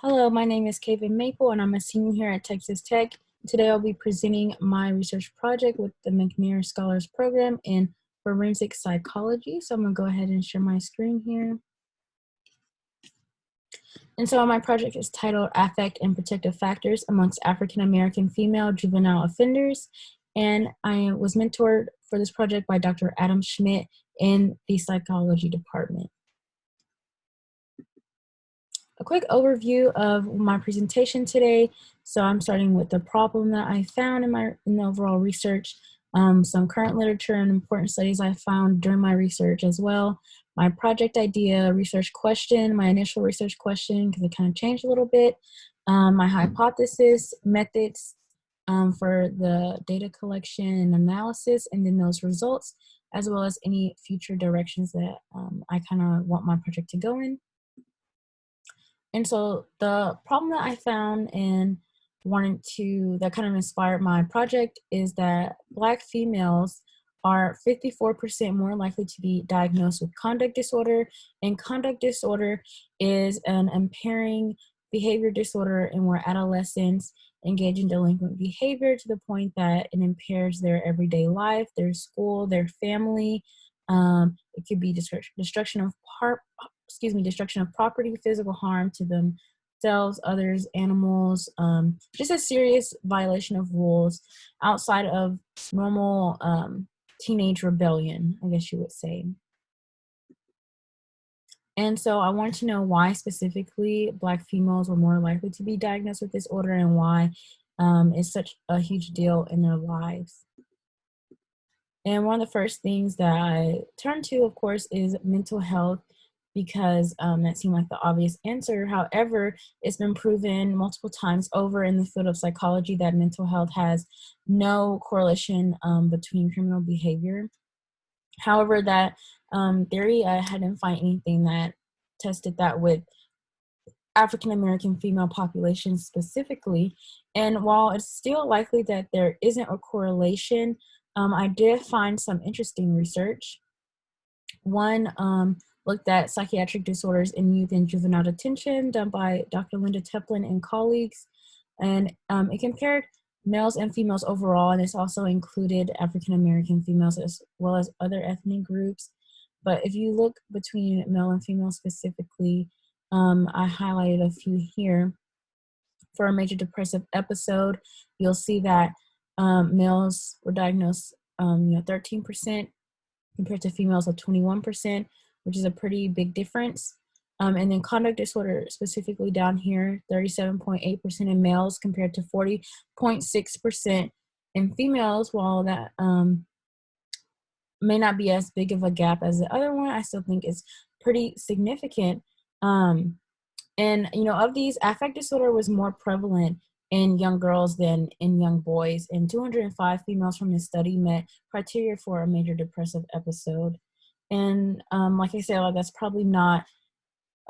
Hello, my name is Kaevyn Maple, and I'm a senior here at Texas Tech. Today, I'll be presenting my research project with the McNair Scholars Program in Forensic Psychology. So I'm going to go ahead and share my screen here. And so my project is titled Affect and Protective Factors Amongst African American Female Juvenile Offenders. And I was mentored for this project by Dr. Adam Schmidt in the psychology department. A quick overview of my presentation today. So I'm starting with the problem that I found in the overall research, some current literature and important studies I found during my research as well, my project idea, research question, my initial research question, because it kind of changed a little bit, my hypothesis, methods for the data collection and analysis, and then those results, as well as any future directions that I kind of want my project to go in. And so the problem that I found and that kind of inspired my project is that Black females are 54% more likely to be diagnosed with conduct disorder. And conduct disorder is an impairing behavior disorder in where adolescents engage in delinquent behavior to the point that it impairs their everyday life, their school, their family. It could be destruction of property, physical harm to themselves, others, animals, just a serious violation of rules outside of normal teenage rebellion, I guess you would say. And so I wanted to know why specifically Black females were more likely to be diagnosed with this disorder and why it's such a huge deal in their lives. And one of the first things that I turned to, of course, is mental health, because that seemed like the obvious answer. However, it's been proven multiple times over in the field of psychology that mental health has no correlation between criminal behavior. However, that theory, I hadn't find anything that tested that with African American female populations specifically. And while it's still likely that there isn't a correlation, I did find some interesting research. One looked at psychiatric disorders in youth and juvenile detention, done by Dr. Linda Teplin and colleagues. And it compared males and females overall, and it's also included African American females as well as other ethnic groups. But if you look between male and female specifically, I highlighted a few here. For a major depressive episode, you'll see that males were diagnosed 13% compared to females of 21%, which is a pretty big difference. And then conduct disorder specifically down here, 37.8% in males compared to 40.6% in females. While that may not be as big of a gap as the other one, I still think it's pretty significant. And, of these, affect disorder was more prevalent in young girls than in young boys, and 205 females from this study met criteria for a major depressive episode. And like I said, that's probably not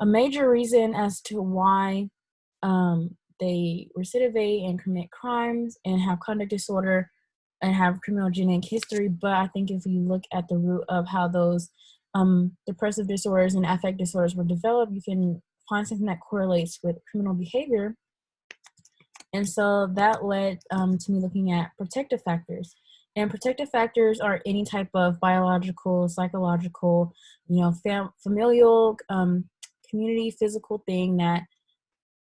a major reason as to why they recidivate and commit crimes and have conduct disorder and have criminogenic history. But I think if you look at the root of how those depressive disorders and affect disorders were developed, you can find something that correlates with criminal behavior. And so that led to me looking at protective factors. And protective factors are any type of biological, psychological, familial, community, physical thing that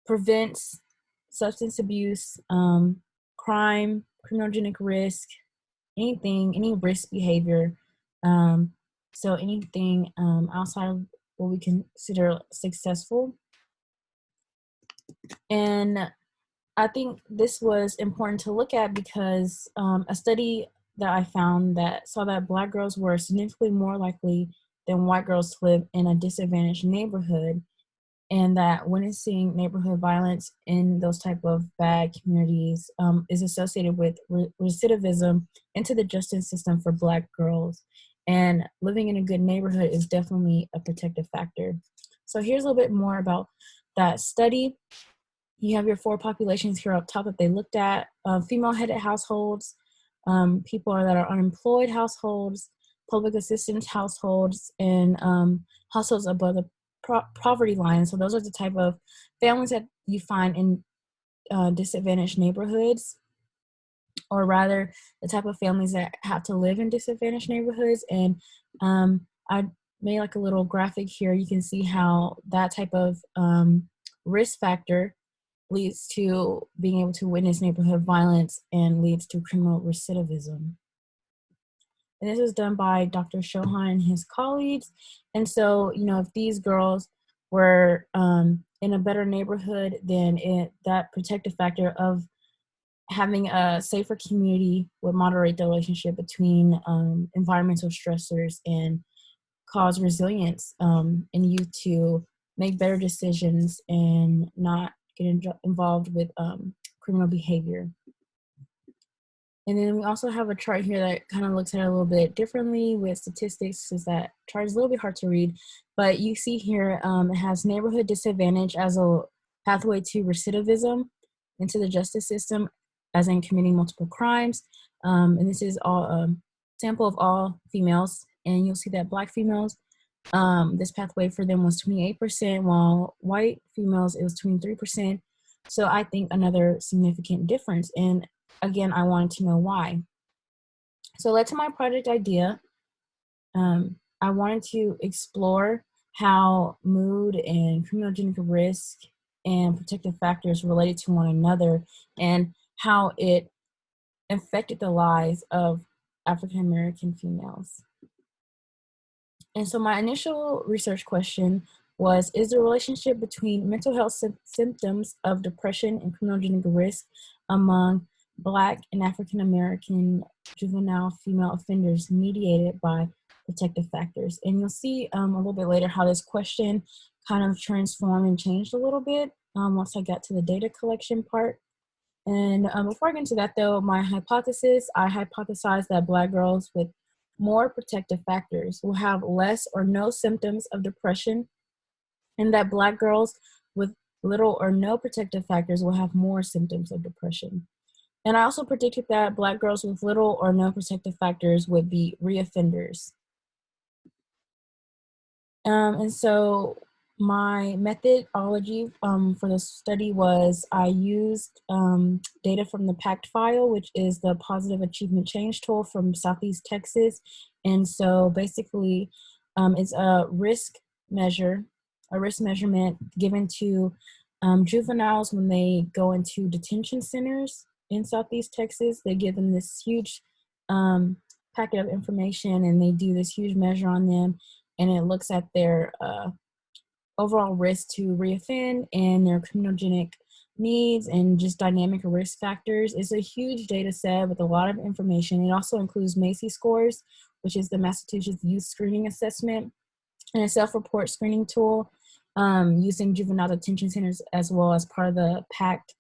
prevents substance abuse, crime, criminogenic risk, any risk behavior. So anything outside of what we consider successful. And I think this was important to look at because a study that I found that saw that Black girls were significantly more likely than white girls to live in a disadvantaged neighborhood, and that witnessing neighborhood violence in those type of bad communities is associated with recidivism into the justice system for Black girls. And living in a good neighborhood is definitely a protective factor. So here's a little bit more about that study. You have your four populations here up top that they looked at: female-headed households, people that are unemployed households, public assistance households, and households above the poverty line. So those are the type of families that you find in disadvantaged neighborhoods, or rather the type of families that have to live in disadvantaged neighborhoods. And I made like a little graphic here. You can see how that type of risk factor leads to being able to witness neighborhood violence and leads to criminal recidivism. And this was done by Dr. Shohan and his colleagues. And so, you know, if these girls were in a better neighborhood, then that protective factor of having a safer community would moderate the relationship between environmental stressors and cause resilience in youth to make better decisions and not get involved with criminal behavior. And then we also have a chart here that kind of looks at it a little bit differently with statistics, because that chart is a little bit hard to read. But you see here, it has neighborhood disadvantage as a pathway to recidivism into the justice system, as in committing multiple crimes. And this is all a sample of all females. And you'll see that Black females, this pathway for them was 28%, while white females, it was 23%. So I think another significant difference. And again, I wanted to know why. So led to my project idea. I wanted to explore how mood and criminogenic risk and protective factors related to one another, and how it affected the lives of African American females. And so my initial research question was, is the relationship between mental health symptoms of depression and criminogenic risk among Black and African American juvenile female offenders mediated by protective factors? And you'll see a little bit later how this question kind of transformed and changed a little bit once I got to the data collection part. And before I get into that though, my hypothesis, I hypothesized that Black girls with more protective factors will have less or no symptoms of depression, and that Black girls with little or no protective factors will have more symptoms of depression. And I also predicted that Black girls with little or no protective factors would be reoffenders. And so my methodology for the study was I used data from the PACT file, which is the Positive Achievement Change tool from Southeast Texas. And so basically it's a risk measurement given to juveniles when they go into detention centers in Southeast Texas. They give them this huge packet of information, and they do this huge measure on them, and it looks at their overall risk to reoffend and their criminogenic needs and just dynamic risk factors. It's a huge data set with a lot of information. It also includes Macy scores, which is the Massachusetts Youth Screening Assessment, and a self-report screening tool using juvenile detention centers as well as part of the PACT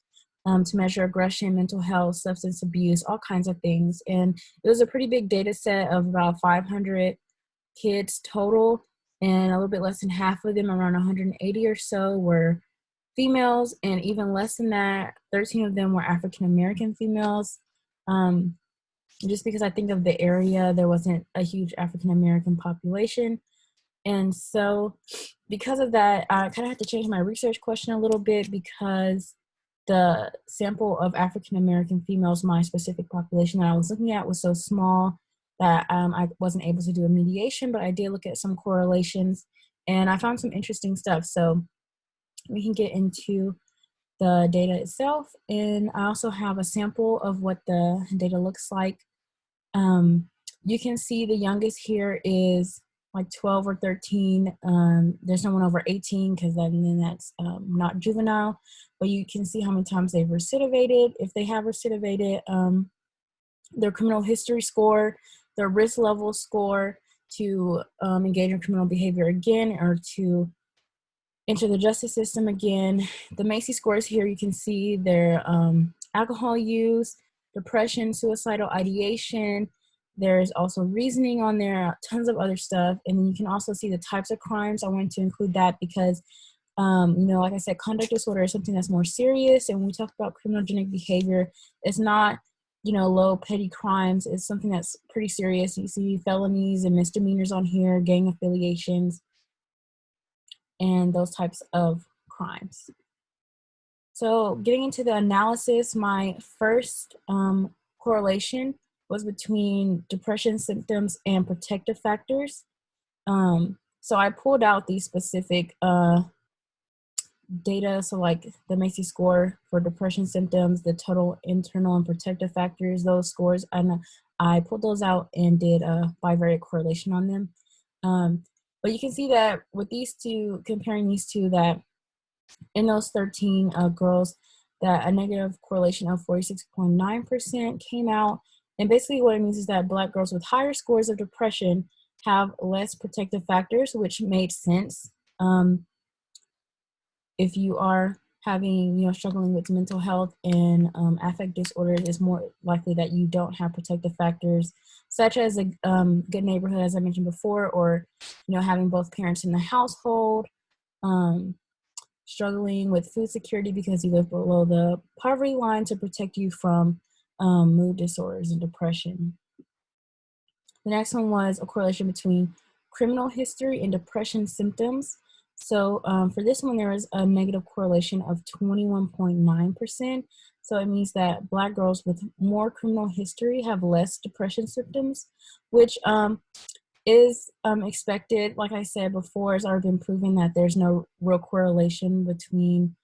to measure aggression, mental health, substance abuse, all kinds of things. And it was a pretty big data set of about 500 kids total, and a little bit less than half of them, around 180 or so, were females, and even less than that, 13 of them were African American females. Just because I think of the area, there wasn't a huge African American population. And so because of that, I kind of had to change my research question a little bit, because the sample of African American females, my specific population that I was looking at, was so small that I wasn't able to do a mediation, but I did look at some correlations and I found some interesting stuff. So we can get into the data itself. And I also have a sample of what the data looks like. You can see the youngest here is like 12 or 13. There's no one over 18 because then that's not juvenile, but you can see how many times they've recidivated. If they have recidivated, their criminal history score, their risk level score to engage in criminal behavior again or to enter the justice system again. The Macy scores here, you can see their alcohol use, depression, suicidal ideation. There's also reasoning on there, tons of other stuff. And then you can also see the types of crimes. I wanted to include that because, like I said, conduct disorder is something that's more serious. And when we talk about criminogenic behavior, it's not, low petty crimes. It's something that's pretty serious. You see felonies and misdemeanors on here, gang affiliations. and those types of crimes. So getting into the analysis, my first correlation was between depression symptoms and protective factors. So I pulled out these specific data, so like the Macy score for depression symptoms, the total internal and protective factors, those scores, and I pulled those out and did a bivariate correlation on them. But you can see that with these two, comparing these two, that in those 13 girls, that a negative correlation of 46.9% came out. And basically what it means is that Black girls with higher scores of depression have less protective factors, which made sense. If you are having, struggling with mental health and affect disorders, it's more likely that you don't have protective factors, such as a good neighborhood, as I mentioned before, or, having both parents in the household, struggling with food security because you live below the poverty line to protect you from mood disorders and depression. The next one was a correlation between criminal history and depression symptoms. So for this one, there was a negative correlation of 21.9%. So it means that Black girls with more criminal history have less depression symptoms, which is expected. Like I said before, it's already been proven that there's no real correlation between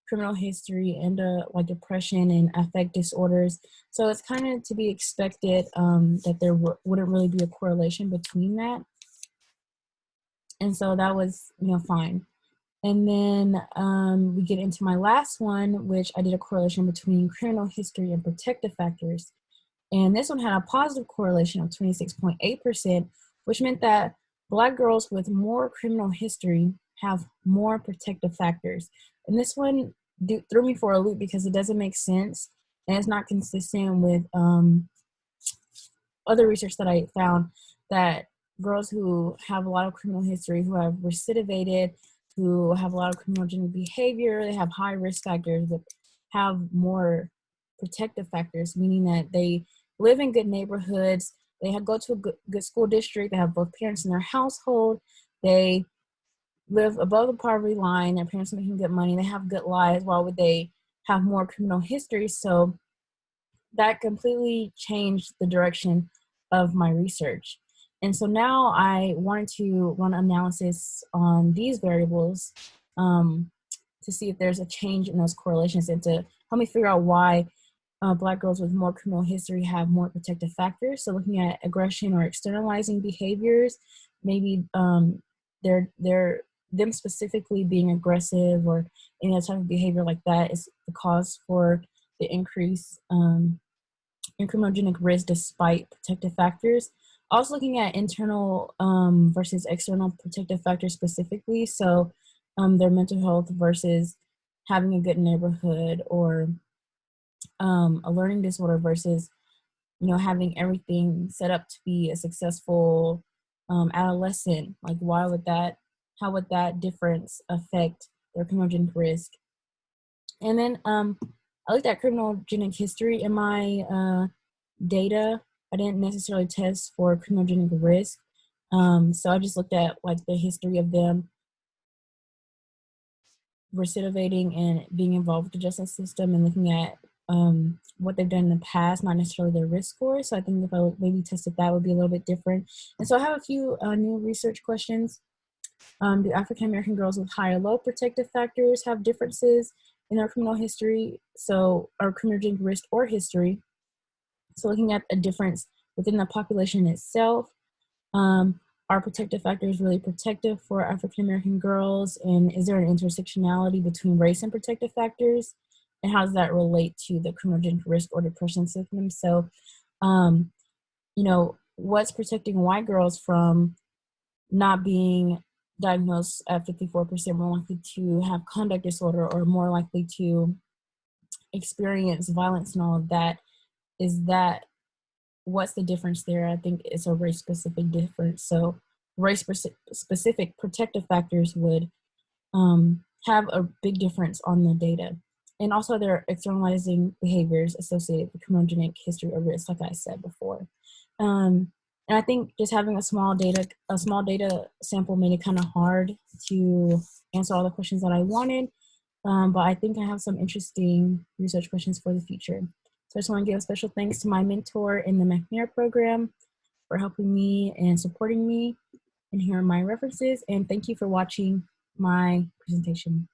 criminal history and like depression and affect disorders. So it's kind of to be expected that there wouldn't really be a correlation between that. And so that was, fine. And then we get into my last one, which I did a correlation between criminal history and protective factors. And this one had a positive correlation of 26.8%, which meant that Black girls with more criminal history have more protective factors. And this one threw me for a loop because it doesn't make sense and it's not consistent with other research that I found, that girls who have a lot of criminal history, who have recidivated, who have a lot of criminogenic behavior, they have high risk factors, that have more protective factors, meaning that they live in good neighborhoods, they go to a good school district, they have both parents in their household, they live above the poverty line, their parents are making good money, they have good lives. Why would they have more criminal history? So that completely changed the direction of my research. And so now I wanted to run analysis on these variables to see if there's a change in those correlations and to help me figure out why Black girls with more criminal history have more protective factors. So looking at aggression or externalizing behaviors, maybe them specifically being aggressive or any other type of behavior like that is the cause for the increase in criminogenic risk despite protective factors. Also looking at internal versus external protective factors specifically. So their mental health versus having a good neighborhood, or a learning disorder versus, having everything set up to be a successful adolescent. Like how would that difference affect their criminogenic risk? And then I looked at criminogenic history in my data. I didn't necessarily test for criminogenic risk. So I just looked at like the history of them recidivating and being involved with the justice system, and looking at what they've done in the past, not necessarily their risk score. So I think if I maybe tested that, would be a little bit different. And so I have a few new research questions. Do African American girls with high or low protective factors have differences in their criminal history, or criminogenic risk or history? So looking at a difference within the population itself. Are protective factors really protective for African American girls? And is there an intersectionality between race and protective factors? And how does that relate to the criminogenic risk or depression symptoms? So, what's protecting white girls from not being diagnosed at 54% more likely to have conduct disorder, or more likely to experience violence and all of that? What's the difference there? I think it's a race-specific difference. So race-specific protective factors would have a big difference on the data. And also there are externalizing behaviors associated with criminogenic history or risk, like I said before. And I think just having a small data sample made it kind of hard to answer all the questions that I wanted. But I think I have some interesting research questions for the future. So I just want to give a special thanks to my mentor in the McNair program for helping me and supporting me, and here are my references. And thank you for watching my presentation.